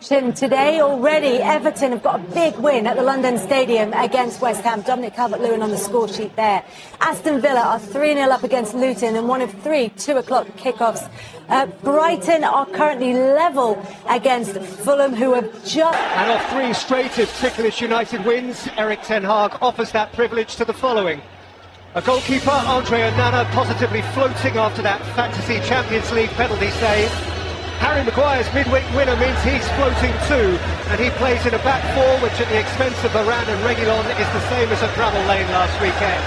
Today already, Everton have got a big win at the London Stadium against West Ham. Dominic Calvert-Lewin on the score sheet there. Aston Villa are 3-0 up against Luton in one of 3 2:00 kickoffs. Brighton are currently level against Fulham, who have just... And off 3 straight of ticklish United wins, Erik ten Hag offers that privilege to the following. A goalkeeper, Andre Onana, positively floating after that fantasy Champions League penalty save. Harry Maguire's midweek winner means he's floating too, and he plays in a back four which at the expense of Varane and Reguilon is the same as at Bramall Lane last weekend.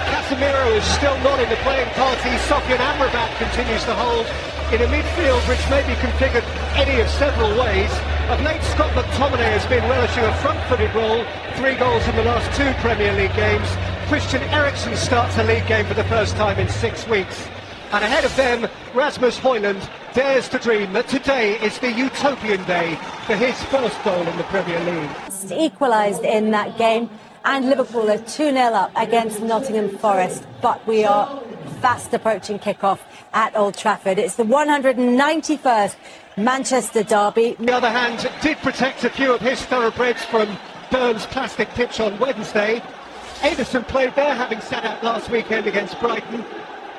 Casemiro is still not in the playing party. Sofyan Amrabat continues to hold in a midfield which may be configured any of several ways. Of late, Scott McTominay has been relishing a front-footed role, 3 goals in the last 2 Premier League games. Christian Eriksen starts a league game for the first time in 6 weeks. And ahead of them, Rasmus Højlund dares to dream that today is the utopian day for his first goal in the Premier League. Equalised in that game, and Liverpool are 2-0 up against Nottingham Forest. But we are fast approaching kick-off at Old Trafford. It's the 191st Manchester derby. On the other hand, did protect a few of his thoroughbreds from Burn's plastic pitch on Wednesday. Ederson played there, having sat out last weekend against Brighton.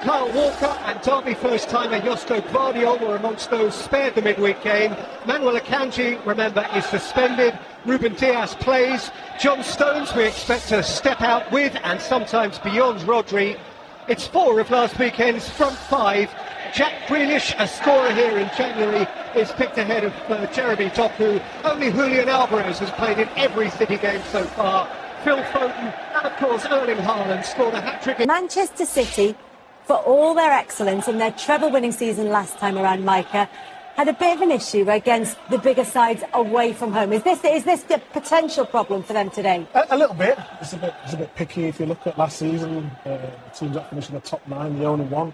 Kyle Walker and Derby first-timer Josko Gvardiol were amongst those spared the midweek game. Manuel Akanji, remember, is suspended. Ruben Dias plays. John Stones we expect to step out with and sometimes beyond Rodri. It's 4 of last weekend's front 5. Jack Grealish, a scorer here in January, is picked ahead of Jeremy Doku. Only Julian Alvarez has played in every City game so far. Phil Foden and, of course, Erling Haaland scored a hat-trick. Manchester City, for all their excellence in their treble-winning season last time around, Micah, had a bit of an issue against the bigger sides away from home. Is this the potential problem for them today? A little bit. It's a bit picky. If you look at last season, the teams that finished in the top 9, they only won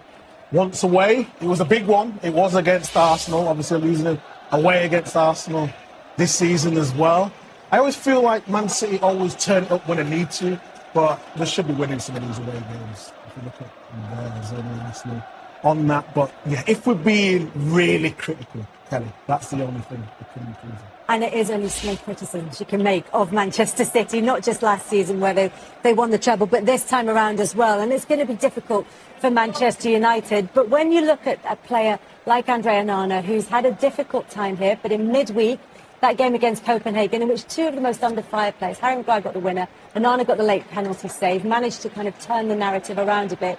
once away. It was a big one. It was against Arsenal, obviously losing away against Arsenal this season as well. I always feel like Man City always turn up when they need to, but they should be winning some of these away games. If you look at on that, but yeah, if we're being really critical, Kelly, that's the only thing that can improve it. And it is only small criticisms you can make of Manchester City, not just last season where they won the treble, but this time around as well. And it's going to be difficult for Manchester United. But when you look at a player like Andre Onana, who's had a difficult time here, but in midweek, that game against Copenhagen, in which 2 of the most under-fire players, Harry Maguire got the winner, Onana got the late penalty save, managed to kind of turn the narrative around a bit.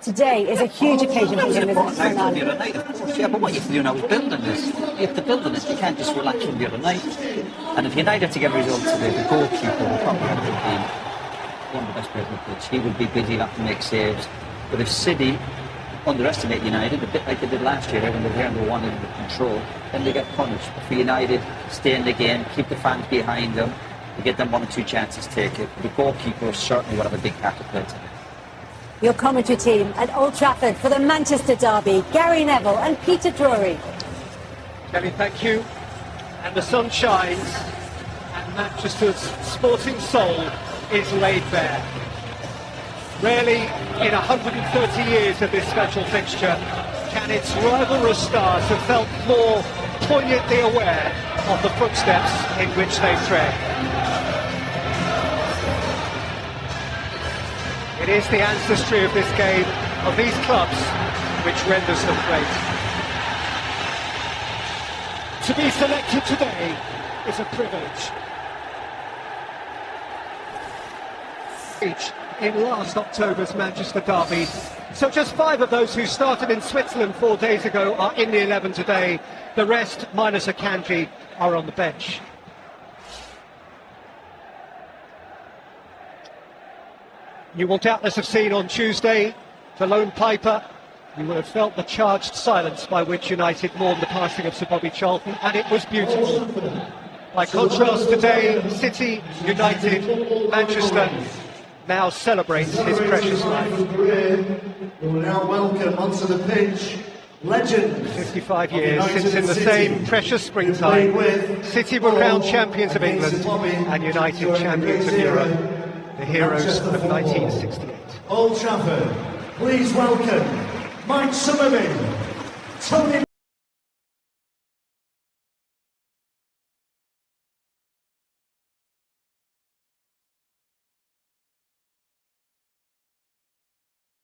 Today is a huge occasion for him, isn't it? Of course, yeah, but what you have to do now is building this. If they're building this, you can't just relax from the other night. And if United to get results today, the goalkeeper will probably have to be one of the best players on the pitch. He would be busy, he'll have to make saves. But if City underestimate United, a bit like they did last year when they were under one under control, then they get punished. But for United, stay in the game, keep the fans behind them, you get them 1 or 2 chances, take it. The goalkeeper certainly will have a big part to play today. Your commentary team at Old Trafford for the Manchester derby, Gary Neville and Peter Drury. Kelly, thank you. And the sun shines, and Manchester's sporting soul is laid bare. Rarely in 130 years of this special fixture can its rivalrous stars have felt more poignantly aware of the footsteps in which they tread. It is the ancestry of this game, of these clubs, which renders them great. To be selected today is a privilege. In last October's Manchester derby, so just 5 of those who started in Switzerland 4 days ago are in the 11 today. The rest, minus Akanji, are on the bench. You will doubtless have seen on Tuesday the lone piper. You will have felt the charged silence by which United mourned the passing of Sir Bobby Charlton, and it was beautiful. By contrast, today, City, United, Manchester now celebrates his precious life. We will now welcome onto the pitch legend. 55 years since in the same precious springtime, City were crowned champions of England and United champions of Europe. The heroes of 1968. Old Trafford, please welcome Mike Summerlin, Tony